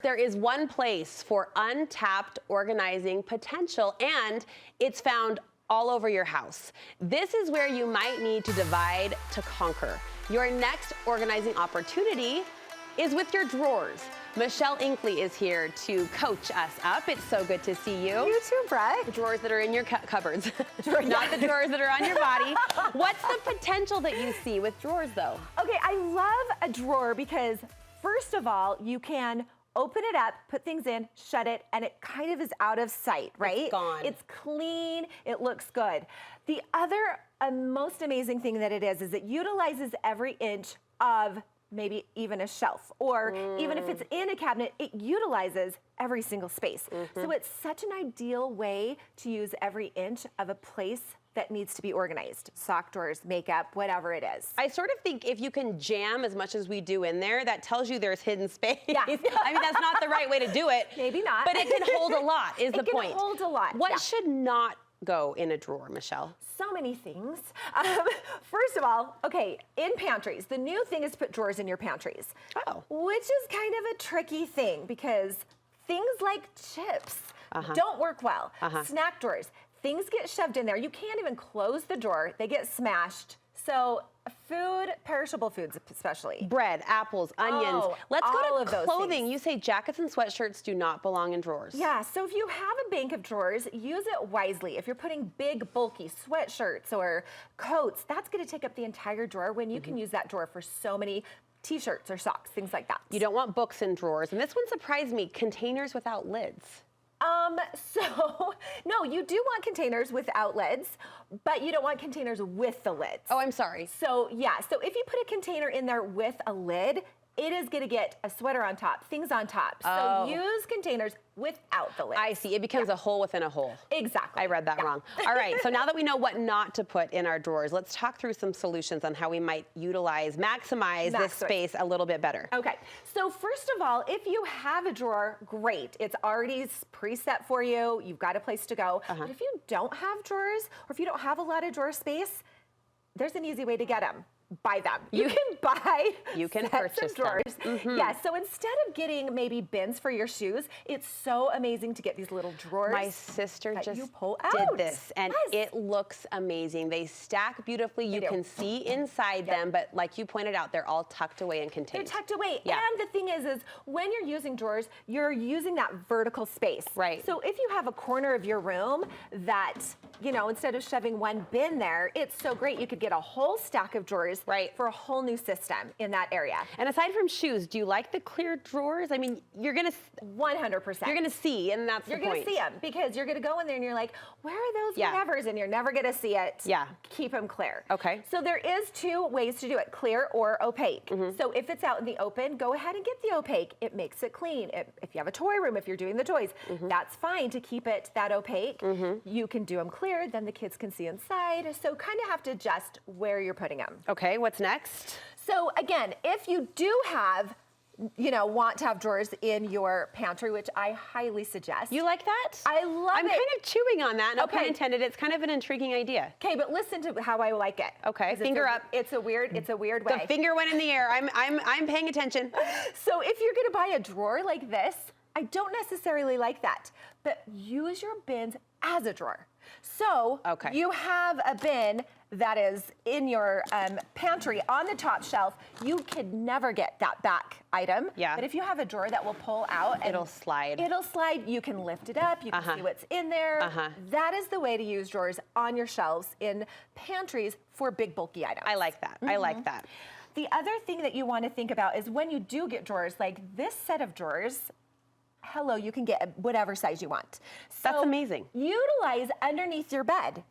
There is one place for untapped organizing potential, and it's found all over your house. This is where you might need to divide to conquer. Your next organizing opportunity is with your drawers. Michelle Inkley is here to coach us up. It's so good to see you. You too, Brett. The drawers that are in your cupboards, not the drawers that are on your body. What's the potential that you see with drawers, though? Okay, I love a drawer because, first of all, you can open it up, put things in, shut it, and it kind of is out of sight, right? It's gone. It's clean, it looks good. The other most amazing thing that it is it utilizes every inch of maybe even a shelf, or even if it's in a cabinet, it utilizes every single space. So it's such an ideal way to use every inch of a place that needs to be organized. Sock drawers, makeup, whatever it is. I sort of think if you can jam as much as we do in there, that tells you there's hidden space. Yeah. I mean, that's not the right way to do it. Maybe not. But it can hold a lot, is the point. It can hold a lot. What should not go in a drawer, Michelle? So many things. First of all, okay, in pantries, the new thing is to put drawers in your pantries. Oh. Which is kind of a tricky thing because things like chips don't work well. Snack drawers, things get shoved in there. You can't even close the drawer. They get smashed. So food, perishable foods especially. Bread, apples, onions. Let's go to clothing. You say jackets and sweatshirts do not belong in drawers. Yeah, so if you have a bank of drawers, use it wisely. If you're putting big, bulky sweatshirts or coats, that's gonna take up the entire drawer when you can use that drawer for so many t-shirts or socks, things like that. You don't want books in drawers. And this one surprised me, containers without lids. So, no, you do want containers without lids, but you don't want containers with the lids. Oh, I'm sorry. So, yeah, so if you put a container in there with a lid, it is gonna get a sweater on top, things on top. So use containers without the lids. I see, it becomes a hole within a hole. Exactly. I read that wrong. All right, so now that we know what not to put in our drawers, let's talk through some solutions on how we might maximize this space a little bit better. Okay, so first of all, if you have a drawer, great. It's already preset for you. You've got a place to go. But if you don't have drawers, or if you don't have a lot of drawer space, there's an easy way to get them. Buy them. You can buy purchase drawers. them. Yeah, so instead of getting maybe bins for your shoes, it's so amazing to get these little drawers. My sister just did this, and it looks amazing. They stack beautifully. You can see inside them, but like you pointed out, they're all tucked away and contained. They're tucked away. Yeah. And the thing is when you're using drawers, you're using that vertical space. Right. So if you have a corner of your room that, you know, instead of shoving one bin there, it's so great. You could get a whole stack of drawers for a whole new system in that area. And aside from shoes, do you like the clear drawers? I mean, you're gonna 100%. You're gonna see, and that's you're the point. You're gonna see them because you're gonna go in there and you're like, where are those whatevers? And you're never gonna see it. Yeah. Keep them clear. Okay. So there is two ways to do it: clear or opaque. So if it's out in the open, go ahead and get the opaque. It makes it clean. If you have a toy room, if you're doing the toys, that's fine to keep it that opaque. You can do them clear, then the kids can see inside. So kind of have to adjust where you're putting them. Okay, what's next? So again, if you do have, you know, want to have drawers in your pantry, which I highly suggest. You like that? I love it. I'm kind of chewing on that, no pun intended. It's kind of an intriguing idea. Okay, but listen to how I like it. Okay, finger up. It's a weird way. The finger went in the air. I'm paying attention. So if you're gonna buy a drawer like this, I don't necessarily like that, but use your bins as a drawer. So you have a bin that is in your pantry on the top shelf. You could never get that back item. Yeah. But if you have a drawer that will pull out, and it'll slide. It'll slide. You can lift it up. You can see what's in there. That is the way to use drawers on your shelves in pantries for big bulky items. I like that. I like that. The other thing that you want to think about is when you do get drawers, like this set of drawers, hello, you can get whatever size you want. So that's amazing. Utilize underneath your bed.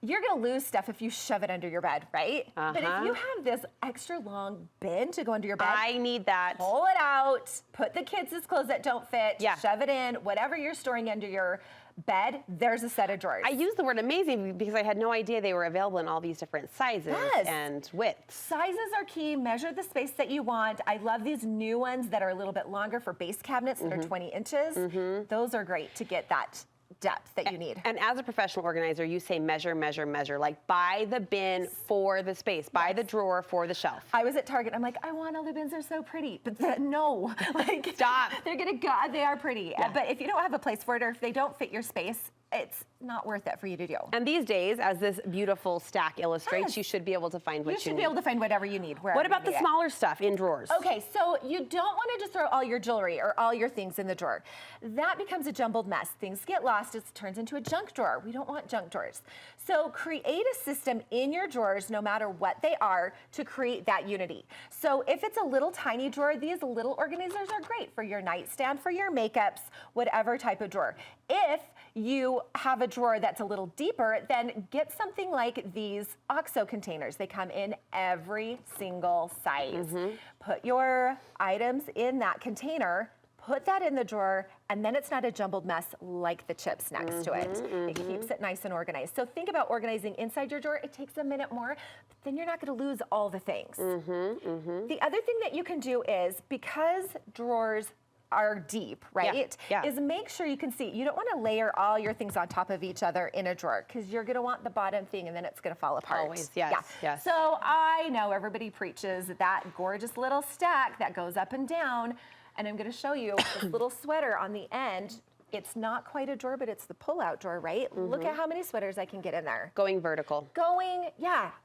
You're gonna lose stuff if you shove it under your bed, right? But if you have this extra long bin to go under your bed, I need that. Pull it out, put the kids' clothes that don't fit, shove it in, whatever you're storing under your bed, there's a set of drawers. I use the word amazing because I had no idea they were available in all these different sizes and widths. Sizes are key. Measure the space that you want. I love these new ones that are a little bit longer for base cabinets that are 20 inches. Those are great to get that depth that you need. And as a professional organizer, you say measure, measure, measure. Like buy the bin for the space, buy the drawer for the shelf. I was at Target. I'm like, I want all the bins. They're so pretty. But no, like Stop. They're gonna go. They are pretty. Yeah. But if you don't have a place for it, or if they don't fit your space, it's not worth it for you to do. And these days, as this beautiful stack illustrates, you should be able to find what you need. You should be able to find whatever you need. What about the smaller stuff in drawers? Okay, so you don't want to just throw all your jewelry or all your things in the drawer. That becomes a jumbled mess. Things get lost. It turns into a junk drawer. We don't want junk drawers. So create a system in your drawers, no matter what they are, to create that unity. So if it's a little tiny drawer, these little organizers are great for your nightstand, for your makeups, whatever type of drawer. If you have a drawer that's a little deeper, then get something like these OXO containers. They come in every single size. Put your items in that container, put that in the drawer, and then it's not a jumbled mess like the chips next to it. It keeps it nice and organized. So think about organizing inside your drawer. It takes a minute more, but then you're not gonna lose all the things. The other thing that you can do is, because drawers are deep, right? Yeah. Is make sure you can see. You don't want to layer all your things on top of each other in a drawer, because you're going to want the bottom thing and then it's going to fall apart. Always, yes, yes. So I know everybody preaches that gorgeous little stack that goes up and down, and I'm going to show you this little sweater on the end. It's not quite a drawer, but it's the pull-out drawer, right? Look at how many sweaters I can get in there. Going vertical.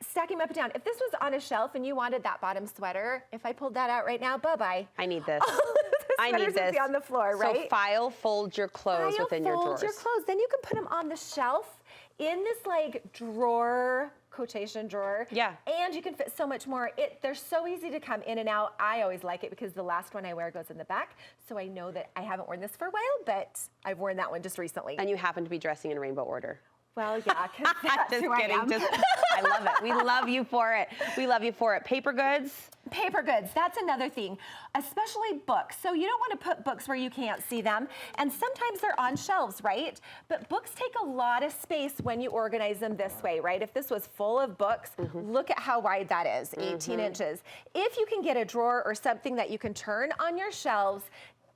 Stacking them up and down. If this was on a shelf and you wanted that bottom sweater, if I pulled that out right now, bye-bye. I need this. I need this. Would be on the floor, right? So file, fold your clothes within your drawers. Fold your clothes. Then you can put them on the shelf in this like drawer, quotation drawer. Yeah. And you can fit so much more. They're so easy to come in and out. I always like it because the last one I wear goes in the back. So I know that I haven't worn this for a while, but I've worn that one just recently. And you happen to be dressing in rainbow order. Well, yeah, because that's Just who kidding. I am. I love it. We love you for it. We love you for it. Paper goods. Paper goods, that's another thing, especially books. So you don't want to put books where you can't see them, and sometimes they're on shelves, right? But books take a lot of space when you organize them this way, right? If this was full of books, look at how wide that is, 18 inches. If you can get a drawer or something that you can turn on your shelves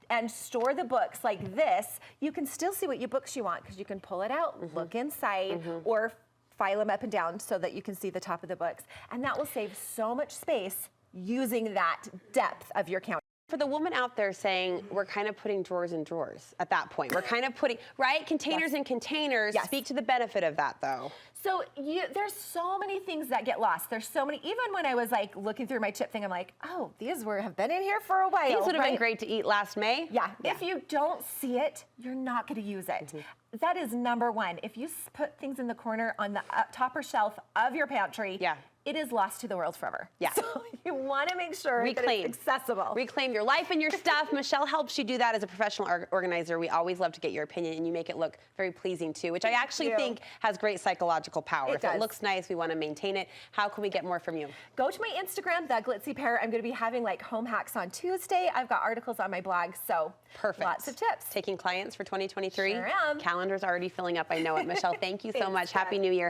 and store the books like this, you can still see what books you want, because you can pull it out, look inside, or file them up and down so that you can see the top of the books. And that will save so much space using that depth of your counter. For the woman out there saying, we're kind of putting drawers in drawers at that point. We're kind of putting, right? Containers in containers. Speak to the benefit of that, though. So there's so many things that get lost. There's so many, even when I was like looking through my chip thing, I'm like, oh, these have been in here for a while. These would have been great to eat last May. Yeah. If you don't see it, you're not going to use it. That is number one. If you put things in the corner on the topper shelf of your pantry, it is lost to the world forever. Yeah. So you want to make sure that it's accessible. Reclaim your life and your stuff. Michelle helps you do that as a professional organizer. We always love to get your opinion, and you make it look very pleasing too, which I actually think has great psychological power. If it looks nice, we want to maintain it. How can we get more from you? Go to my Instagram, The Glitzy Pair. I'm going to be having like home hacks on Tuesday. I've got articles on my blog, so lots of tips. Taking clients for 2023? Sure am. Calendar's already filling up, I know it. Michelle, thank you so much. Happy New Year.